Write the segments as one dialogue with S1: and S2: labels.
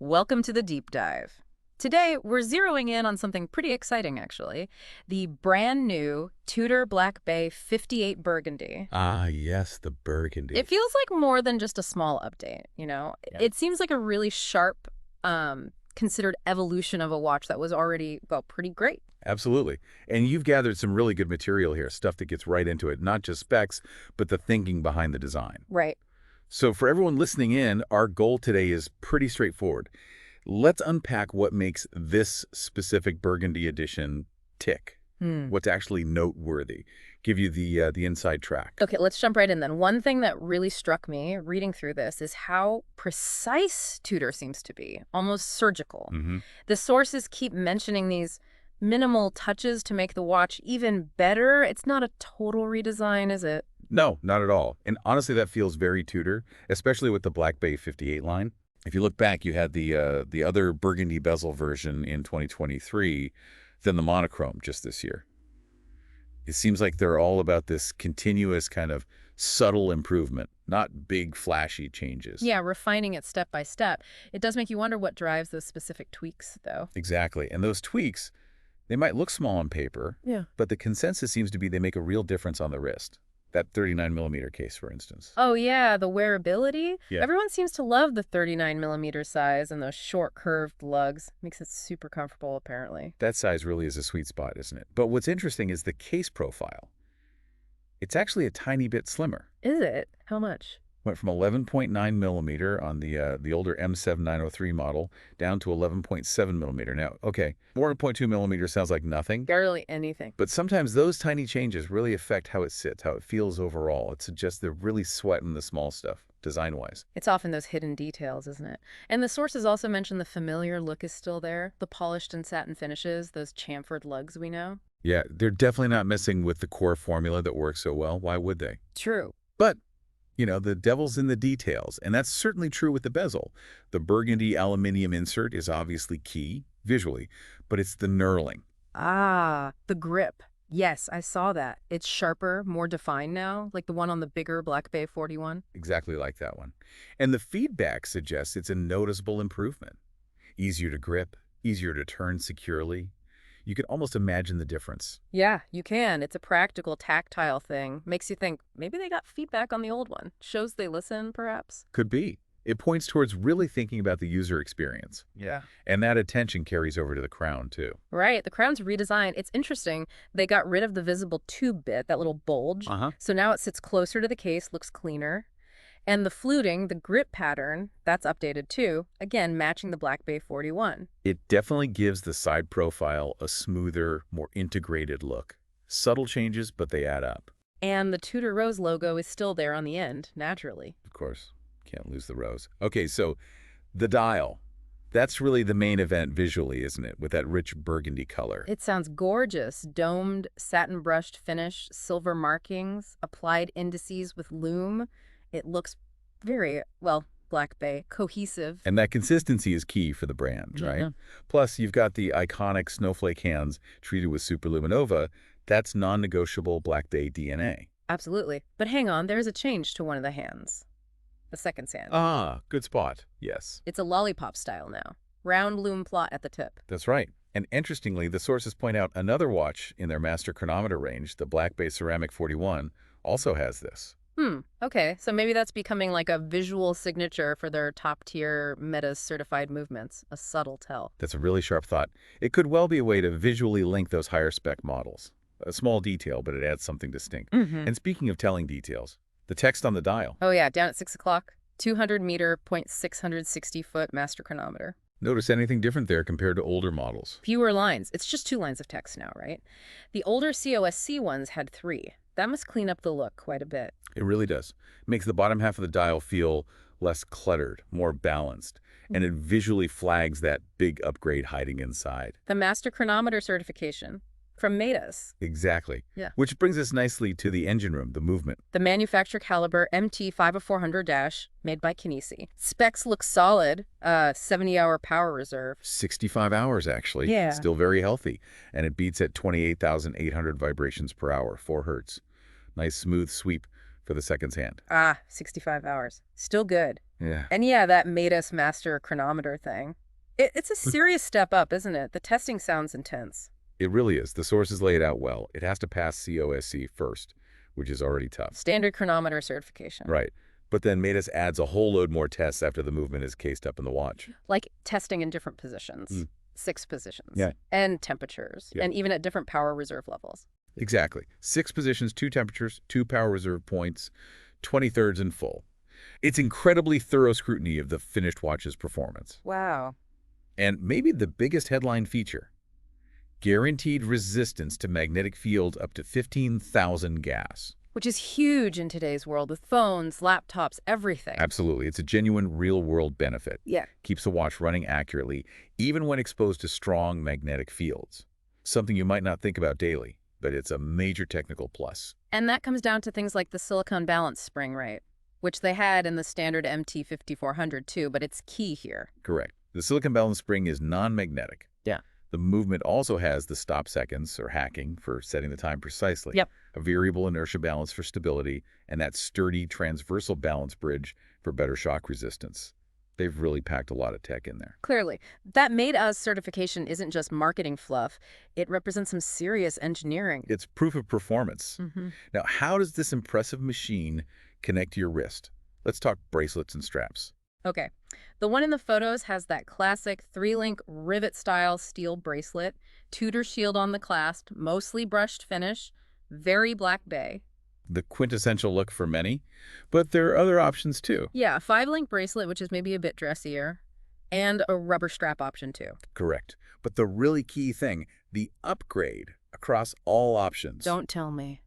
S1: Welcome to the deep dive. Today, we're zeroing in on something pretty exciting, actually. The brand new Tudor Black Bay 58 Burgundy.
S2: Ah, yes, the
S1: It
S2: Burgundy.
S1: feels like more than just a small update, you know?
S2: Yeah.
S1: It seems like a really sharp, considered evolution of a watch that was already, well, pretty great.
S2: Absolutely. And you've gathered some really good material here, stuff that gets right into it, not just specs, but the thinking behind the design.
S1: Right.
S2: So for everyone listening in, our goal today is pretty straightforward. Let's unpack what makes this specific Burgundy edition tick,
S1: Hmm.
S2: what's actually noteworthy, give you the inside track.
S1: Okay, let's jump right in then. One thing that really struck me reading through this is how precise Tudor seems to be, almost surgical.
S2: hmm
S1: The sources keep mentioning these minimal touches to make the watch even better. It's not a total redesign, is it?
S2: No, not at all. And honestly, that feels very Tudor, especially with the Black Bay 58 line. If you look back, you had the other Burgundy bezel version in 2023, then the monochrome just this year. It seems like they're all about this continuous kind of subtle improvement, not big flashy changes.
S1: Yeah, refining it step by step. It does make you wonder what drives those specific tweaks, though.
S2: Exactly. And those tweaks, they might look small on paper,
S1: Yeah.
S2: but the consensus seems to be they make a real difference on the wrist. That 39 millimeter case, for instance.
S1: Oh, yeah, the wearability.
S2: Yeah.
S1: Everyone seems to love the 39 millimeter size and those short curved lugs. Makes it super comfortable, apparently.
S2: That size really is a sweet spot, isn't it? But what's interesting is the case profile. It's actually a tiny bit slimmer.
S1: Is it? How much?
S2: Went from 11.9 millimeter on the older M7903 model down to 11.7 millimeter. Now, okay, more than 0.2 millimeter sounds like nothing,
S1: Barely anything.
S2: but sometimes those tiny changes really affect how it sits, how it feels overall. It suggests they're really sweating the small stuff, design-wise.
S1: It's often those hidden details, isn't it? And the sources also mention the familiar look is still there. The polished and satin finishes, those chamfered lugs we know.
S2: Yeah, they're definitely not messing with the core formula that works so well. Why would they?
S1: True.
S2: But the devil's in the details, and that's certainly true with the bezel. The Burgundy aluminum insert is obviously key, visually, but it's the knurling.
S1: Ah, the grip. Yes, I saw that. It's sharper, more defined now, like the one on the bigger Black Bay 41.
S2: Exactly like that one. And the feedback suggests it's a noticeable improvement. Easier to grip, easier to turn securely. You can almost imagine the difference.
S1: Yeah, you can. It's a practical, tactile thing. Makes you think maybe they got feedback on the old one. Shows they listen, perhaps.
S2: Could be. It points towards really thinking about the user experience.
S1: Yeah.
S2: And that attention carries over to the crown, too.
S1: Right, the crown's redesigned. It's interesting. They got rid of the visible tube bit, that little bulge.
S2: Uh-huh.
S1: So now it sits closer to the case, looks cleaner. And the fluting, the grip pattern, that's updated too. Again, matching the Black Bay 41.
S2: It definitely gives the side profile a smoother, more integrated look. Subtle changes, but they add up.
S1: And the Tudor Rose logo is still there on the end, naturally.
S2: Of course, can't lose the rose. Okay, so the dial. That's really the main event visually, isn't it? With that rich burgundy color.
S1: It sounds gorgeous. Domed, satin brushed finish, silver markings, applied indices with lume. It looks very, well, Black Bay, cohesive.
S2: And that consistency is key for the brand, right?
S1: Yeah.
S2: Plus, you've got the iconic snowflake hands treated with superluminova. That's non-negotiable Black Bay DNA.
S1: Absolutely. But hang on, there's a change to one of the hands. The second hand.
S2: Ah, good spot. Yes,
S1: It's a lollipop style now. Round lume plot at the tip.
S2: that's right. And interestingly, the sources point out another watch in their master chronometer range, the Black Bay Ceramic 41, also has this.
S1: Okay. So maybe that's becoming like a visual signature for their top-tier METAS certified movements. A subtle tell.
S2: That's a really sharp thought. It could well be a way to visually link those higher spec models. A small detail, but it adds something distinct.
S1: Mm-hmm.
S2: And speaking of telling details, the text on the dial.
S1: Oh, yeah. Down at 6 o'clock. 200-meter, 660-foot master chronometer.
S2: Notice anything different there compared to older models?
S1: Fewer lines. It's just 2 lines of text now, right? The older COSC ones had 3. That must clean up the look quite a bit.
S2: It really does. It makes the bottom half of the dial feel less cluttered, more balanced, and it visually flags that big upgrade hiding inside.
S1: The master chronometer certification from METAS.
S2: Exactly.
S1: Yeah.
S2: Which brings us nicely to the engine room, the movement.
S1: The manufacturer caliber MT-50400- made by Kinesi. Specs look solid. 70-hour power reserve.
S2: 65 hours, actually.
S1: Yeah.
S2: Still very healthy. And it beats at 28,800 vibrations per hour, 4 hertz. Nice smooth sweep for the seconds hand.
S1: 65 hours. Still good.
S2: Yeah.
S1: And yeah, that METAS Master Chronometer thing. It's a serious step up, isn't it? The testing sounds intense.
S2: It really is. The sources lay it out well. It has to pass COSC first, which is already tough.
S1: Standard chronometer certification.
S2: Right. But then METAS adds a whole load more tests after the movement is cased up in the watch.
S1: Like testing in different positions,
S2: Mm.
S1: 6 positions,
S2: Yeah.
S1: and temperatures,
S2: Yeah.
S1: and even at different power reserve levels.
S2: Exactly. 6 positions, 2 temperatures, 2 power reserve points, 20/3 in full. It's incredibly thorough scrutiny of the finished watch's performance.
S1: Wow.
S2: And maybe the biggest headline feature, guaranteed resistance to magnetic field up to 15,000 gas.
S1: Which is huge in today's world with phones, laptops, everything.
S2: Absolutely. It's a genuine real-world benefit.
S1: Yeah.
S2: Keeps the watch running accurately, even when exposed to strong magnetic fields. Something you might not think about daily, but it's a major technical plus.
S1: And that comes down to things like the silicon balance spring, right? Which they had in the standard MT5400 too, but it's key here.
S2: Correct. The silicon balance spring is non-magnetic.
S1: Yeah.
S2: The movement also has the stop seconds, or hacking, for setting the time precisely.
S1: Yep.
S2: A variable inertia balance for stability, and that sturdy transversal balance bridge for better shock resistance. They've really packed a lot of tech in there.
S1: Clearly, that METAS certification isn't just marketing fluff. It represents some serious engineering.
S2: It's proof of performance.
S1: Mm-hmm.
S2: Now, how does this impressive machine connect to your wrist? Let's talk bracelets and straps.
S1: Okay. The one in the photos has that classic 3-link rivet-style steel bracelet, Tudor shield on the clasp, mostly brushed finish, very Black Bay.
S2: The quintessential look for many, but there are other options too.
S1: Yeah, a 5-link bracelet, which is maybe a bit dressier, and a rubber strap option too.
S2: Correct. But the really key thing, the upgrade across all options.
S1: Don't tell me.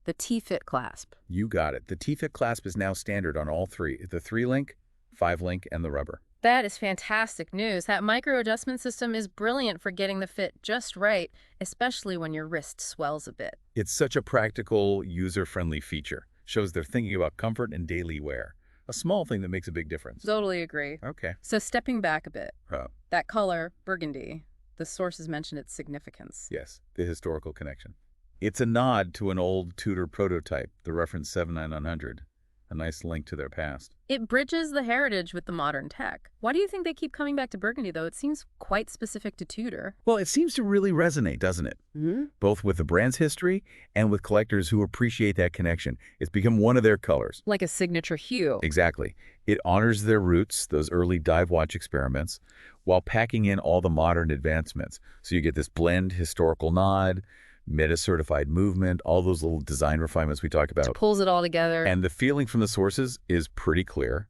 S1: The T-fit clasp.
S2: You got it. The T-fit clasp is now standard on all 3, the 3-link, 5-link, and the rubber.
S1: That is fantastic news. That micro adjustment system is brilliant for getting the fit just right, especially when your wrist swells a bit.
S2: It's such a practical, user-friendly feature. Shows they're thinking about comfort and daily wear. A small thing that makes a big difference.
S1: Totally agree.
S2: Okay.
S1: So stepping back a bit,
S2: Oh,
S1: that color, burgundy, the sources mention its significance.
S2: yes, the historical connection. It's a nod to an old Tudor prototype, the reference 79900. A nice link to their past.
S1: It bridges the heritage with the modern tech. Why do you think they keep coming back to burgundy, though? It seems quite specific to Tudor.
S2: Well, it seems to really resonate, doesn't it?
S1: Mm-hmm.
S2: Both with the brand's history and with collectors who appreciate that connection. It's become one of their colors.
S1: Like a signature hue.
S2: Exactly. It honors their roots, those early dive watch experiments, while packing in all the modern advancements. So you get this blend, historical nod, METAS-certified movement, all those little design refinements we talked about.
S1: Pulls it all together.
S2: And the feeling from the sources is pretty clear.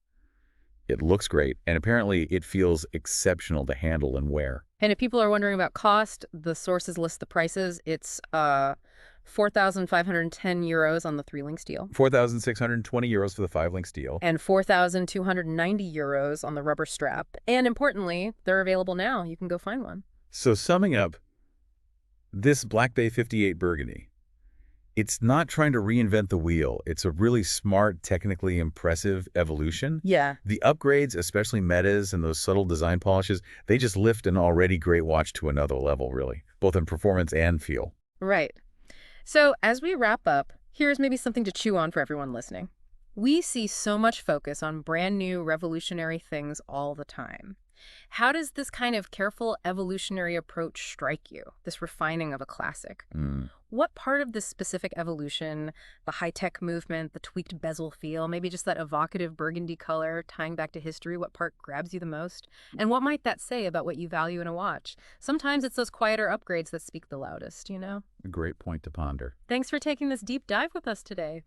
S2: It looks great, and apparently it feels exceptional to handle and wear.
S1: And if people are wondering about cost, the sources list the prices. It's 4,510 euros on the 3-link steel.
S2: 4,620 euros for the 5-link steel.
S1: And 4,290 euros on the rubber strap. And importantly, they're available now. You can go find one.
S2: So summing up, this Black Bay 58 Burgundy, it's not trying to reinvent the wheel. It's a really smart, technically impressive evolution.
S1: Yeah.
S2: The upgrades, especially METAS and those subtle design polishes, they just lift an already great watch to another level, really, both in performance and feel.
S1: Right. So as we wrap up, here's maybe something to chew on for everyone listening. We see so much focus on brand new revolutionary things all the time. How does this kind of careful evolutionary approach strike you, this refining of a classic? What part of this specific evolution, the high-tech movement, the tweaked bezel feel, maybe just that evocative burgundy color tying back to history, what part grabs you the most? And what might that say about what you value in a watch? Sometimes it's those quieter upgrades that speak the loudest, you know?
S2: A great point to ponder.
S1: Thanks for taking this deep dive with us today.